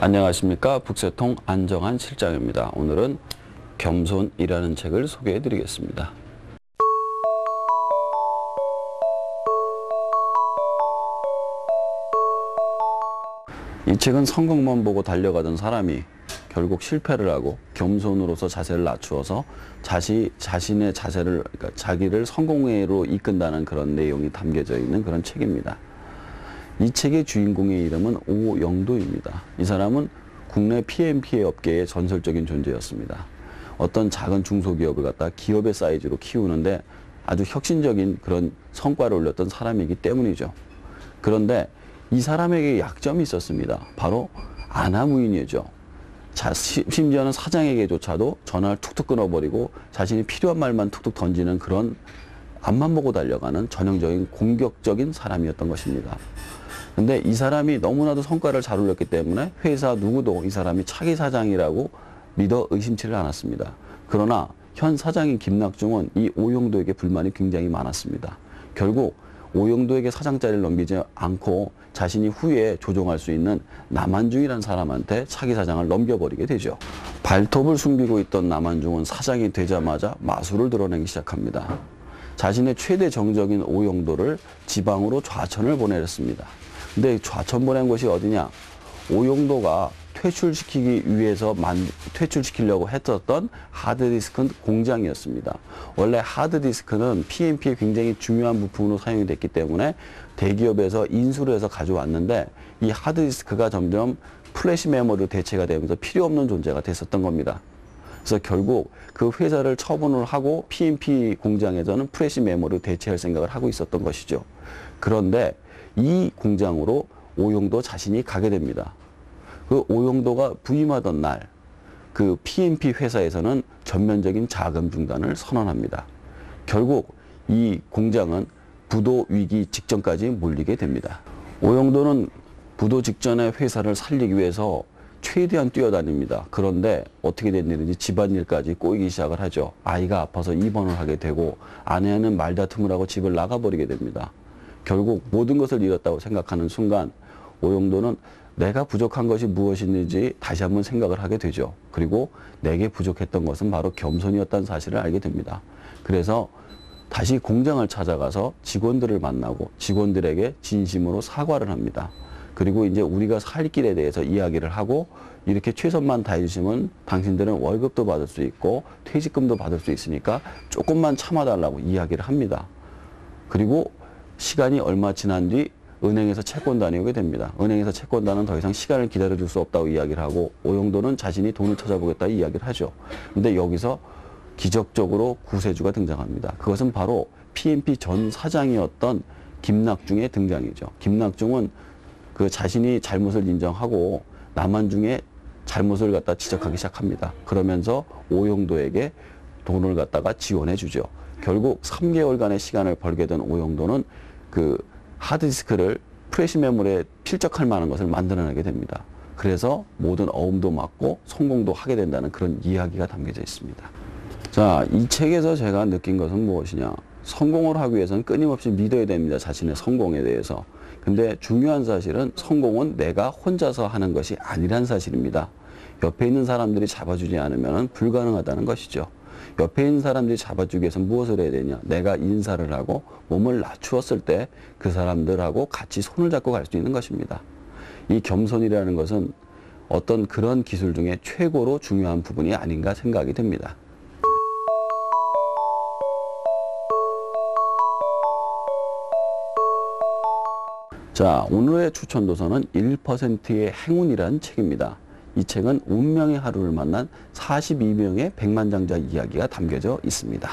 안녕하십니까. 북새통 안정환 실장입니다. 오늘은 겸손이라는 책을 소개해 드리겠습니다. 이 책은 성공만 보고 달려가던 사람이 결국 실패를 하고 겸손으로서 자세를 낮추어서 자신의 자세를, 그러니까 자기를 성공회로 이끈다는 그런 내용이 담겨져 있는 그런 책입니다. 이 책의 주인공의 이름은 오영도입니다. 이 사람은 국내 PMP 업계의 전설적인 존재였습니다. 어떤 작은 중소기업을 갖다 기업의 사이즈로 키우는데 아주 혁신적인 그런 성과를 올렸던 사람이기 때문이죠. 그런데 이 사람에게 약점이 있었습니다. 바로 아나무인이죠. 심지어는 사장에게조차도 전화를 툭툭 끊어버리고 자신이 필요한 말만 툭툭 던지는 그런 앞만 보고 달려가는 전형적인 공격적인 사람이었던 것입니다. 근데 이 사람이 너무나도 성과를 잘 올렸기 때문에 회사 누구도 이 사람이 차기 사장이라고 믿어 의심치를 않았습니다. 그러나 현 사장인 김낙중은 이 오영도에게 불만이 굉장히 많았습니다. 결국 오영도에게 사장 자리를 넘기지 않고 자신이 후에 조종할 수 있는 남한중이라는 사람한테 차기 사장을 넘겨버리게 되죠. 발톱을 숨기고 있던 남한중은 사장이 되자마자 마술을 드러내기 시작합니다. 자신의 최대 정적인 오영도를 지방으로 좌천을 보내렸습니다. 근데 좌천 보낸 곳이 어디냐? 오영도가 퇴출시키려고 했었던 하드디스크 공장이었습니다. 원래 하드디스크는 PMP의 굉장히 중요한 부품으로 사용이 됐기 때문에 대기업에서 인수를 해서 가져왔는데 이 하드디스크가 점점 플래시 메모리로 대체가 되면서 필요 없는 존재가 됐었던 겁니다. 그래서 결국 그 회사를 처분을 하고 PMP 공장에서는 플래시 메모리로 대체할 생각을 하고 있었던 것이죠. 그런데 이 공장으로 오영도 자신이 가게 됩니다. 그 오영도가 부임하던 날, 그 PMP 회사에서는 전면적인 자금 중단을 선언합니다. 결국 이 공장은 부도 위기 직전까지 몰리게 됩니다. 오영도는 부도 직전에 회사를 살리기 위해서 최대한 뛰어다닙니다. 그런데 어떻게 된 일인지 집안일까지 꼬이기 시작을 하죠. 아이가 아파서 입원을 하게 되고 아내는 말다툼을 하고 집을 나가버리게 됩니다. 결국 모든 것을 잃었다고 생각하는 순간 오영도는 내가 부족한 것이 무엇인지 다시 한번 생각을 하게 되죠. 그리고 내게 부족했던 것은 바로 겸손이었다는 사실을 알게 됩니다. 그래서 다시 공장을 찾아가서 직원들을 만나고 직원들에게 진심으로 사과를 합니다. 그리고 이제 우리가 살 길에 대해서 이야기를 하고 이렇게 최선만 다해주시면 당신들은 월급도 받을 수 있고 퇴직금도 받을 수 있으니까 조금만 참아달라고 이야기를 합니다. 그리고 시간이 얼마 지난 뒤 은행에서 채권단이 오게 됩니다. 은행에서 채권단은 더 이상 시간을 기다려줄 수 없다고 이야기를 하고 오영도는 자신이 돈을 찾아보겠다 이야기를 하죠. 근데 여기서 기적적으로 구세주가 등장합니다. 그것은 바로 PMP 전 사장이었던 김낙중의 등장이죠. 김낙중은 그 자신이 잘못을 인정하고 남한중의 잘못을 갖다 지적하기 시작합니다. 그러면서 오영도에게 돈을 갖다가 지원해 주죠. 결국 3개월간의 시간을 벌게 된 오영도는 그 하드디스크를 플래시 메모리에 필적할 만한 것을 만들어내게 됩니다. 그래서 모든 어음도 맞고 성공도 하게 된다는 그런 이야기가 담겨져 있습니다. 자, 이 책에서 제가 느낀 것은 무엇이냐? 성공을 하기 위해서는 끊임없이 믿어야 됩니다. 자신의 성공에 대해서. 근데 중요한 사실은 성공은 내가 혼자서 하는 것이 아니란 사실입니다. 옆에 있는 사람들이 잡아주지 않으면 불가능하다는 것이죠. 옆에 있는 사람들이 잡아주기 위해서 무엇을 해야 되냐? 내가 인사를 하고 몸을 낮추었을 때 그 사람들하고 같이 손을 잡고 갈 수 있는 것입니다. 이 겸손이라는 것은 어떤 그런 기술 중에 최고로 중요한 부분이 아닌가 생각이 됩니다. 자, 오늘의 추천 도서는 1%의 행운이라는 책입니다. 이 책은 운명의 하루를 만난 42명의 백만장자 이야기가 담겨져 있습니다.